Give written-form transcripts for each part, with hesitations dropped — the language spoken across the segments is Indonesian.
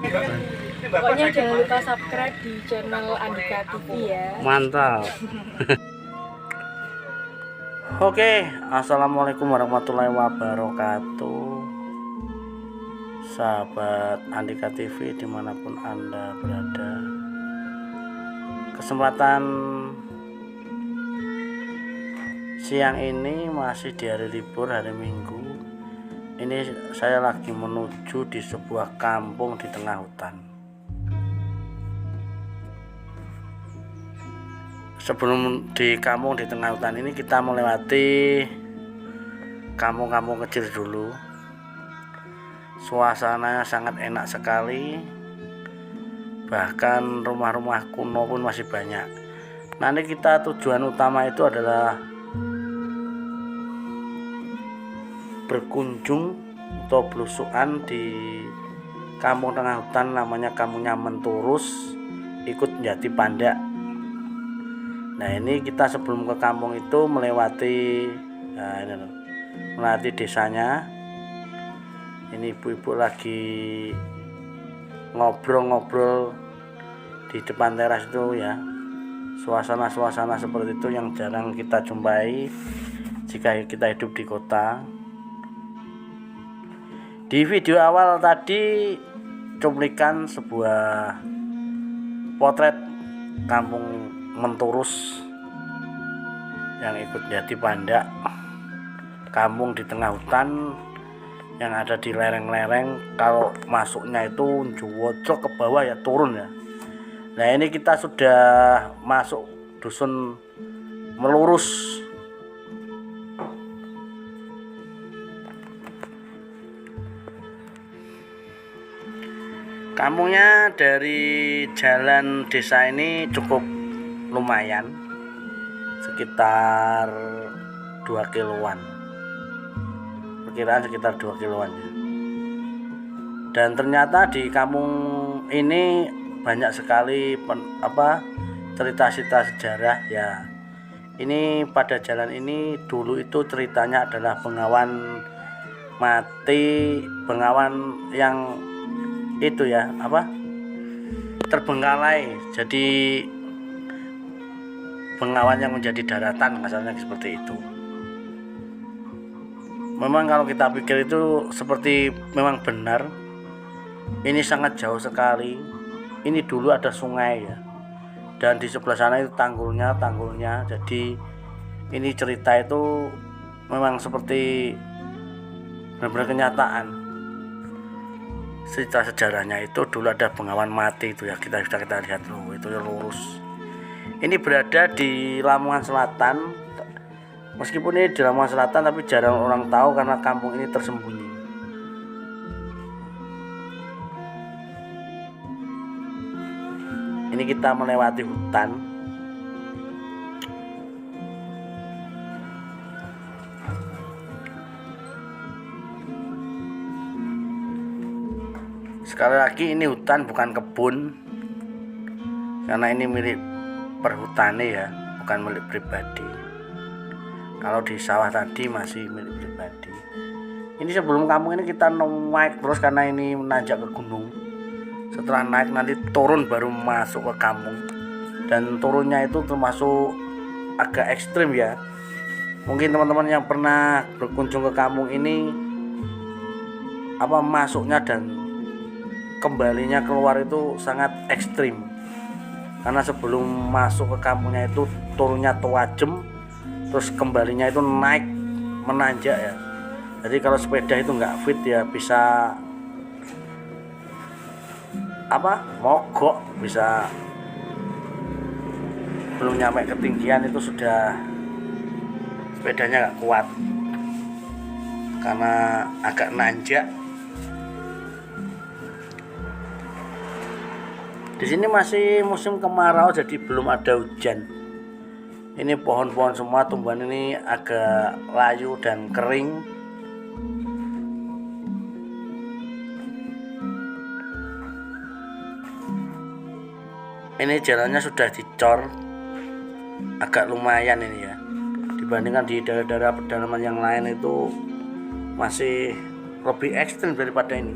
Pokoknya jangan lupa subscribe di channel Andika TV ya. Mantap. Oke, assalamualaikum warahmatullahi wabarakatuh, sahabat Andika TV dimanapun Anda berada. Kesempatan siang ini masih di hari libur, hari Minggu. Ini saya lagi menuju di sebuah kampung di tengah hutan. Sebelum di kampung di tengah hutan ini, kita melewati kampung-kampung kecil dulu. Suasananya sangat enak sekali, bahkan rumah-rumah kuno pun masih banyak. Nanti kita tujuan utama itu adalah berkunjung atau belusukan di kampung tengah hutan, namanya kampungnya Menturus, ikut Jati Pandak. Nah, ini kita sebelum ke kampung itu melewati desanya. Ini ibu-ibu lagi ngobrol-ngobrol di depan teras itu ya. Suasana-suasana seperti itu yang jarang kita jumpai jika kita hidup di kota. Di video awal tadi cuplikan sebuah potret kampung Menturus yang ikut Jati Pandak, kampung di tengah hutan yang ada di lereng-lereng. Kalau masuknya itu jowojok ke bawah ya, turun ya. Nah, ini kita sudah masuk dusun Melurus. Kampungnya dari jalan desa ini cukup lumayan, sekitar 2 kiloan, perkiraan sekitar 2 kiloan ya. Dan ternyata di kampung ini banyak sekali cerita-cerita sejarah ya. Ini pada jalan ini dulu itu ceritanya adalah bengawan mati, bengawan yang itu ya terbengkalai, jadi bengawan yang menjadi daratan, asalnya seperti itu. Memang kalau kita pikir itu seperti memang benar, ini sangat jauh sekali. Ini dulu ada sungai ya, dan di sebelah sana itu tanggulnya. Jadi ini cerita itu memang seperti benar-benar kenyataan. Cerita sejarahnya itu dulu ada bengawan mati itu ya, kita lihat loh, itu ya lurus. Ini berada di Lamongan Selatan. Meskipun ini di Lamongan Selatan, tapi jarang orang tahu karena kampung ini tersembunyi. Ini kita melewati hutan. Sekali lagi, ini hutan bukan kebun, karena ini milik perhutani ya, bukan milik pribadi. Kalau di sawah tadi masih milik pribadi. Ini sebelum kampung ini kita naik terus karena ini menanjak ke gunung. Setelah naik nanti turun baru masuk ke kampung. Dan turunnya itu termasuk agak ekstrim ya. Mungkin teman-teman yang pernah berkunjung ke kampung ini, masuknya dan kembalinya keluar itu sangat ekstrim. Karena sebelum masuk ke kampungnya itu turunnya tajam, terus kembalinya itu naik menanjak ya. Jadi kalau sepeda itu nggak fit ya, bisa mogok, bisa belum nyampe ketinggian itu sudah sepedanya nggak kuat karena agak nanjak. Di sini masih musim kemarau, jadi belum ada hujan. Ini pohon-pohon semua tumbuhan ini agak layu dan kering. Ini jalannya sudah dicor, agak lumayan ini ya. Dibandingkan di daerah-daerah pedalaman yang lain itu masih lebih ekstrim daripada ini.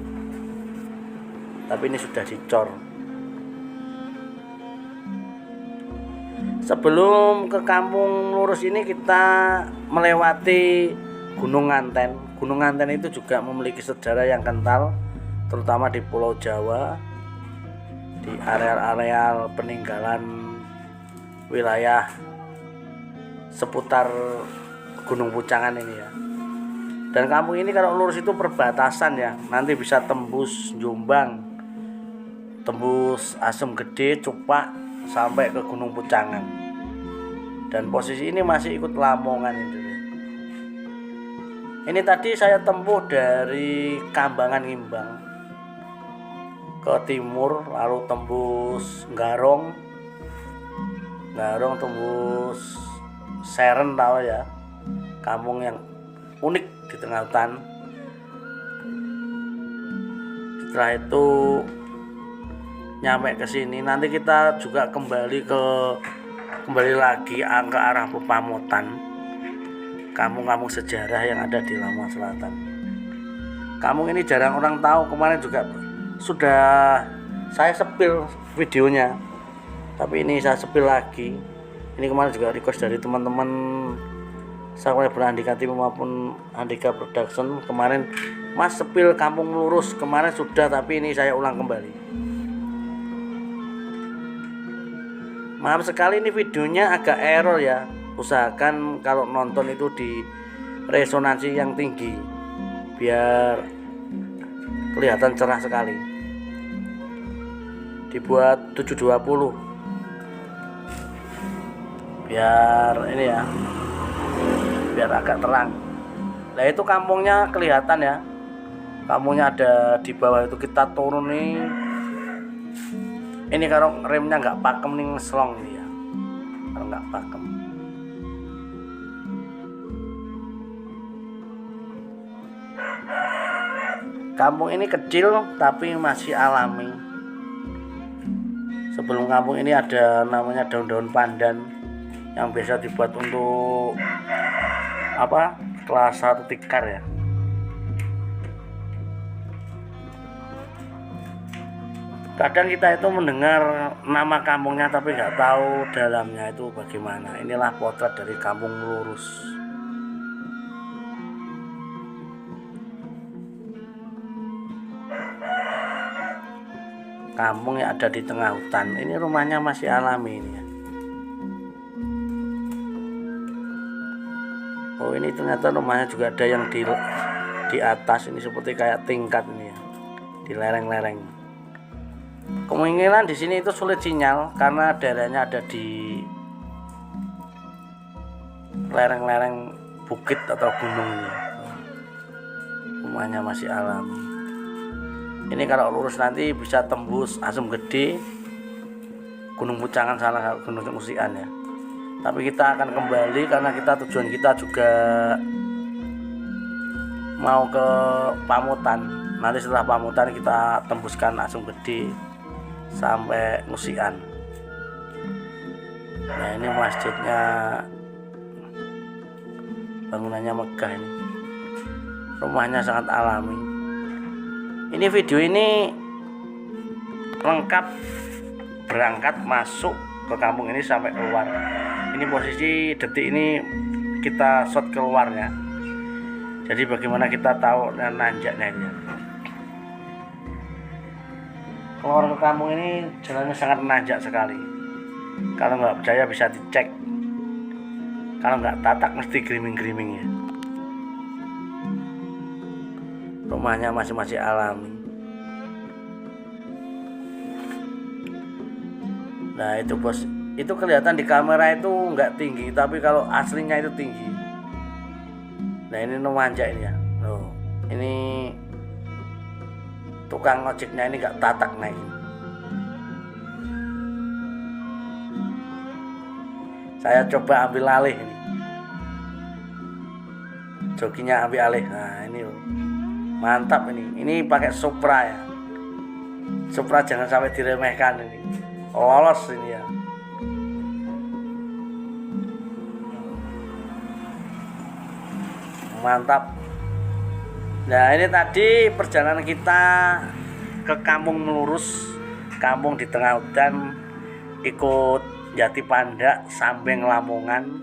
tapi ini sudah dicor. Sebelum ke Kampung Lurus ini kita melewati Gunung Nganten. Gunung Nganten itu juga memiliki sejarah yang kental, terutama di Pulau Jawa, di areal-areal peninggalan wilayah seputar Gunung Pucangan ini ya. Dan kampung ini kalau lurus itu perbatasan ya, nanti bisa tembus Jombang, tembus Asem Gede, Cupak, sampai ke Gunung Pucangan. Dan posisi ini masih ikut Lamongan itu. Ini tadi saya tempuh dari Kambangan Ngimbang ke timur, lalu tembus Garong, tembus Seren, tahu ya, kampung yang unik di tengah hutan. Setelah itu nyampe ke sini, nanti kita juga kembali lagi ke arah Pepamutan, kampung-kampung sejarah yang ada di Lamongan Selatan. Kampung ini jarang orang tahu, kemarin juga sudah saya sepil videonya, tapi ini saya sepil lagi. Ini kemarin juga request dari teman-teman saya Andika TV maupun Andika Production. Kemarin Mas sepil Kampung Lurus, kemarin sudah, tapi ini saya ulang kembali. Maaf sekali ini videonya agak error ya. Usahakan kalau nonton itu di resonansi yang tinggi biar kelihatan cerah sekali. Dibuat 720 biar ini ya, biar agak terang. Nah itu kampungnya kelihatan ya, kampungnya ada di bawah itu. Kita turun nih, ini kalau remnya nggak pakem nih ngeslong nih ya, kalau nggak pakem. Kampung ini kecil tapi masih alami. Sebelum kampung ini ada namanya daun-daun pandan yang biasa dibuat untuk apa, kelas 1 tikar ya. Kadang kita itu mendengar nama kampungnya tapi nggak tahu dalamnya itu bagaimana. Inilah potret dari Kampung Lurus. Kampung yang ada di tengah hutan. Ini rumahnya masih alami ini ya. Oh ini ternyata rumahnya juga ada yang di atas ini, seperti kayak tingkat ini ya, di lereng-lereng. Kemungkinan di sini itu sulit sinyal karena daerahnya ada di lereng-lereng bukit atau gunung ini. Rumahnya masih alami. Ini kalau lurus nanti bisa tembus Asem Gede, Gunung Pucangan, salah Gunung Musian ya. Tapi kita akan kembali karena tujuan kita juga mau ke Pamutan. Nanti setelah Pamutan kita tembuskan Asem Gede sampai Musian. Nah ini masjidnya, bangunannya megah ini. Rumahnya sangat alami. Ini video ini lengkap berangkat masuk ke kampung ini sampai keluar. Ini posisi detik ini kita shot keluarnya. Jadi bagaimana kita tahu dan nanjaknya ini. Keluar ke kampung ini jalannya sangat menanjak sekali. Kalau nggak percaya bisa dicek. Kalau nggak tatak mesti gerimis-gerimis ya. Rumahnya masih alami. Nah itu bos, itu kelihatan di kamera itu nggak tinggi, tapi kalau aslinya itu tinggi. Nah ini memanjak ini ya. Loh, ini tukang ojeknya ini nggak tatak naik. Saya coba ambil alih ini. Jokinya ambil alih. Nah ini loh. Mantap ini pakai Supra ya. Supra jangan sampai diremehkan ini. Lolos ini ya. Mantap. Nah ini tadi perjalanan kita ke kampung Melurus, kampung di tengah hutan, ikut Jati Pandak Sambeng Lamongan.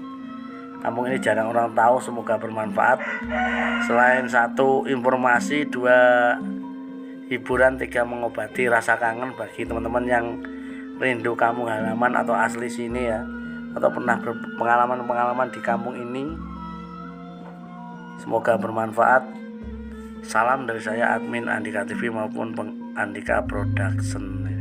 Kampung ini jarang orang tahu, semoga bermanfaat. Selain satu informasi, dua hiburan, tiga mengobati rasa kangen bagi teman-teman yang rindu kampung halaman atau asli sini ya, atau pernah berpengalaman-pengalaman di kampung ini. Semoga bermanfaat. Salam dari saya admin Andika TV maupun Andika Production.